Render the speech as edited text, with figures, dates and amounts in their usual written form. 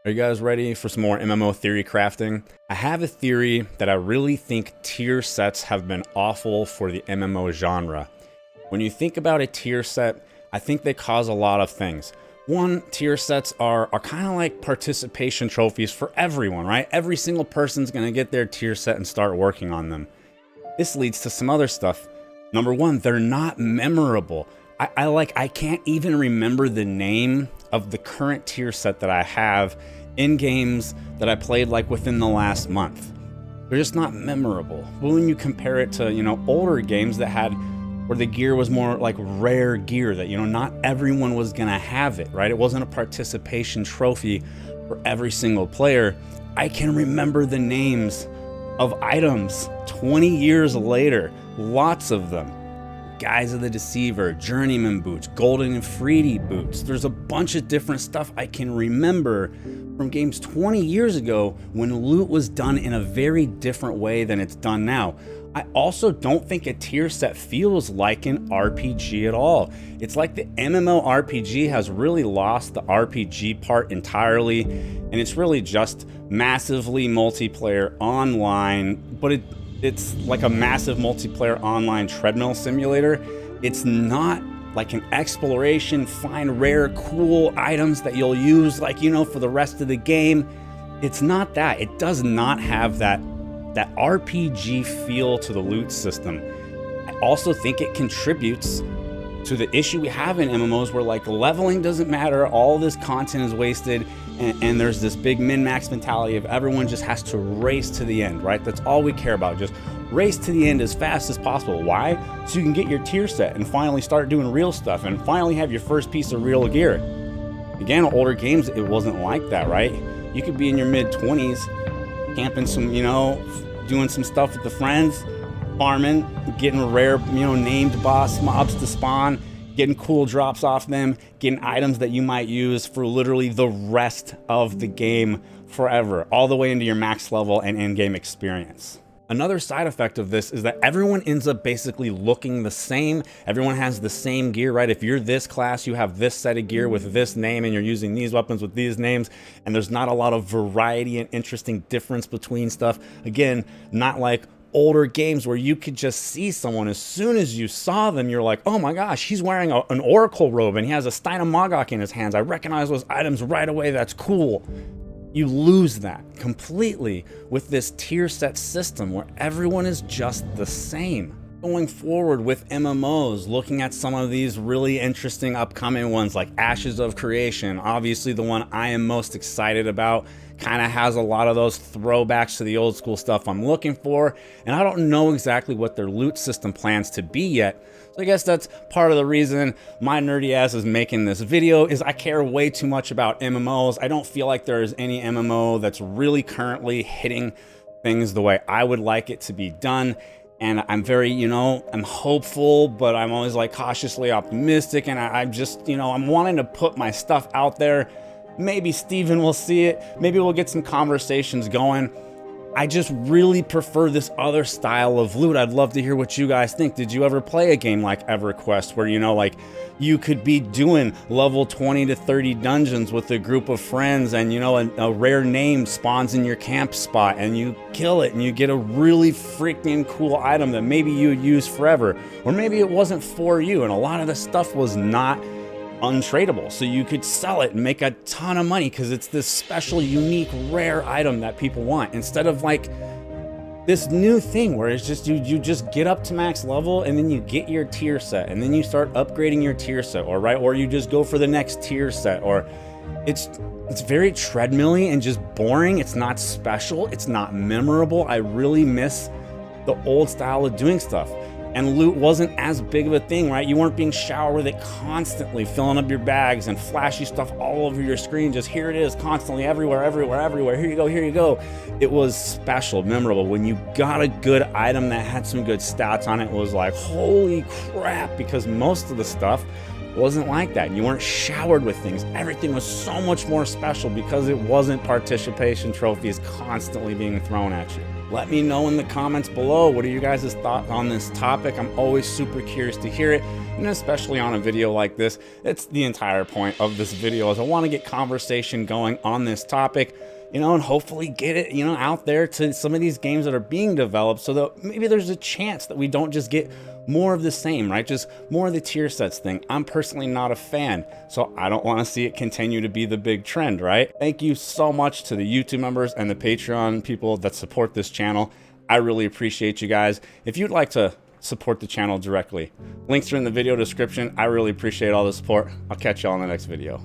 Are you guys ready for some more MMO theory crafting? I have a theory that I really think tier sets have been awful for the MMO genre. When you think about a tier set, I think they cause a lot of things. One, tier sets are kind of like participation trophies for everyone, right? Every single person's gonna get their tier set and start working on them. This leads to some other stuff. Number one, they're not memorable. I can't even remember the name of the current tier set that I have in games that I played like within the last month. They're just not memorable. But when you compare it to, older games that had where the gear was more like rare gear that, not everyone was gonna have it, right? It wasn't a participation trophy for every single player. I can remember the names of items 20 years later, lots of them. Guise of the Deceiver, Journeyman boots, Golden and Freedy boots. There's a bunch of different stuff I can remember from games 20 years ago when loot was done in a very different way than it's done now. I also don't think a tier set feels like an RPG at all. It's like the MMO RPG has really lost the RPG part entirely, and it's really just massively multiplayer online, but it's like a massive multiplayer online treadmill simulator. It's not like an exploration, find rare, cool items that you'll use for the rest of the game. It's not that. It does not have that RPG feel to the loot system. I also think it contributes to the issue we have in MMOs where leveling doesn't matter, all this content is wasted, and there's this big min-max mentality of everyone just has to race to the end, right? That's all we care about, just race to the end as fast as possible. Why? So you can get your tier set and finally start doing real stuff and finally have your first piece of real gear. Again, older games, it wasn't like that, right? You could be in your mid-20s, camping some, doing some stuff with the friends, farming, getting rare, named boss mobs to spawn, getting cool drops off them, getting items that you might use for literally the rest of the game forever, all the way into your max level and in-game experience. Another side effect of this is that everyone ends up basically looking the same. Everyone has the same gear, right? If you're this class, you have this set of gear with this name and you're using these weapons with these names, and there's not a lot of variety and interesting difference between stuff. Again, not like older games where you could just see someone as soon as you saw them, you're like, oh my gosh, he's wearing an Oracle robe and he has a Stein of Magok in his hands. I recognize those items right away. That's cool. You lose that completely with this tier set system where everyone is just the same. Going forward with MMOs, looking at some of these really interesting upcoming ones like Ashes of Creation, obviously the one I am most excited about, kind of has a lot of those throwbacks to the old school stuff I'm looking for, and I don't know exactly what their loot system plans to be yet. So I guess that's part of the reason my nerdy ass is making this video, is I care way too much about MMOs. I don't feel like there is any MMO that's really currently hitting things the way I would like it to be done. And I'm very, I'm hopeful, but I'm always cautiously optimistic. And I'm just, I'm wanting to put my stuff out there. Maybe Steven will see it. Maybe we'll get some conversations going. I just really prefer this other style of loot. I'd love to hear what you guys think. Did you ever play a game like EverQuest where, you could be doing level 20 to 30 dungeons with a group of friends and, a rare name spawns in your camp spot and you kill it and you get a really freaking cool item that maybe you would use forever, or maybe it wasn't for you and a lot of the stuff was not untradeable, so you could sell it and make a ton of money because it's this special, unique, rare item that people want, instead of this new thing where it's just you just get up to max level and then you get your tier set and then you start upgrading your tier set, or you just go for the next tier set, or it's very treadmill-y and just boring. It's not special, it's not memorable. I really miss the old style of doing stuff. And loot wasn't as big of a thing, right? You weren't being showered with it constantly, filling up your bags and flashy stuff all over your screen. Just here it is, constantly, everywhere. Here you go. It was special, memorable. When you got a good item that had some good stats on it, it was like, holy crap, because most of the stuff wasn't like that. You weren't showered with things. Everything was so much more special because it wasn't participation trophies constantly being thrown at you. Let me know in the comments below. What are you guys' thoughts on this topic? I'm always super curious to hear it, and especially on a video like this. It's the entire point of this video, is I want to get conversation going on this topic, you know, and hopefully get it, you know, out there to some of these games that are being developed, so that maybe there's a chance that we don't just get more of the same, right? Just more of the tier sets thing. I'm personally not a fan, so I don't want to see it continue to be the big trend, right? Thank you so much to the YouTube members and the Patreon people that support this channel. I really appreciate you guys. If you'd like to support the channel directly, links are in the video description. I really appreciate all the support. I'll catch y'all in the next video.